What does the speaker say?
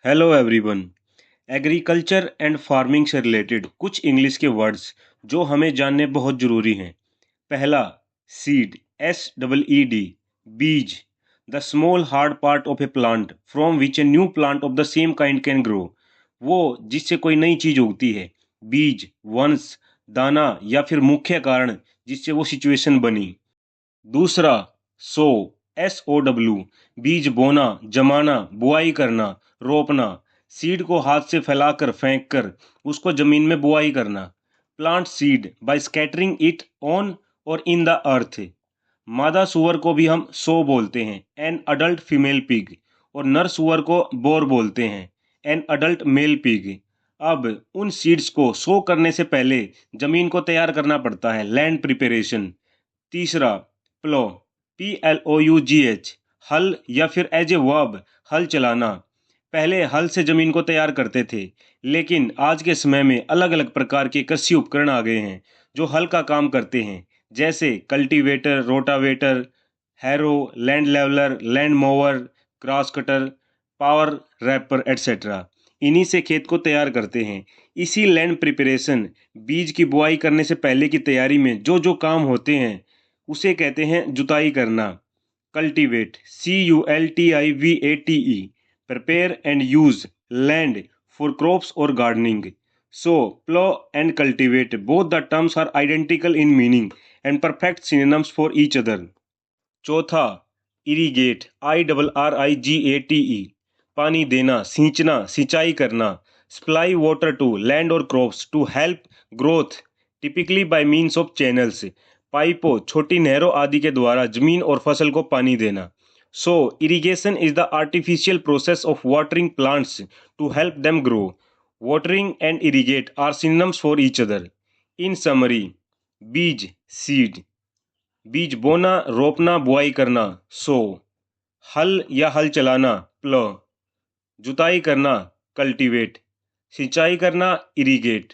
Hello everyone. Agriculture and farming से related कुछ English के वर्ड्स जो हमें जानने बहुत ज़रूरी हैं। पहला, सीड, SEED, बीज, the small hard part of A plant from which a new plant of the same kind can grow. वो जिससे कोई नई चीज़ उगती है। बीज, वंश, दाना या फिर मुख्य कारण जिससे वो सिचुएशन बनी। दूसरा, सो, SOW, बीज बोना, जमाना, बुआई करना, रोपना। सीड को हाथ से फैलाकर फेंक कर उसको जमीन में बुआई करना। Plant seed bye scattering it on और इन द अर्थ। मादा सुअर को भी हम सो बोलते हैं, एन अडल्ट फीमेल पिग, और नर सुअर को बोर बोलते हैं, एन अडल्ट मेल पिग। अब उन सीड्स को सो करने से पहले जमीन को तैयार करना पड़ता है, लैंड प्रिपरेशन। तीसरा, प्लो, PLOUGH, हल या फिर एज ए वर्ब, हल चलाना। पहले हल से जमीन को तैयार करते थे, लेकिन आज के समय में अलग अलग प्रकार के कृषि उपकरण आ गए हैं जो हल का काम करते हैं, जैसे cultivator, rotavator, harrow, land leveller, land mower, grass cutter, power reaper etcetera. इन्हीं से खेत को तैयार करते हैं। इसी लैंड प्रिपरेशन, बीज की बुआई करने से पहले की तैयारी में जो जो काम होते हैं उसे कहते हैं जुताई करना। Cultivate, CULTIVATE, prepare and use land for crops or gardening. So, plow and cultivate, both the terms are identical in meaning and perfect synonyms for each other. चौथा, irrigate, IRRIGATE, पानी देना, सींचना, सिंचाई करना। Supply water to land or crops to help growth, typically by means of channels, पाइपों, छोटी नहरों आदि के द्वारा जमीन और फसल को पानी देना। So, irrigation is the artificial process of watering plants to help them grow. Watering and irrigate are synonyms for each other. In summary, बीज, seed, बीज बोना, रोपना, बुआई करना, सो, हल या हल चलाना, प्लो, जुताई करना, कल्टीवेट, सिंचाई करना, इरिगेट।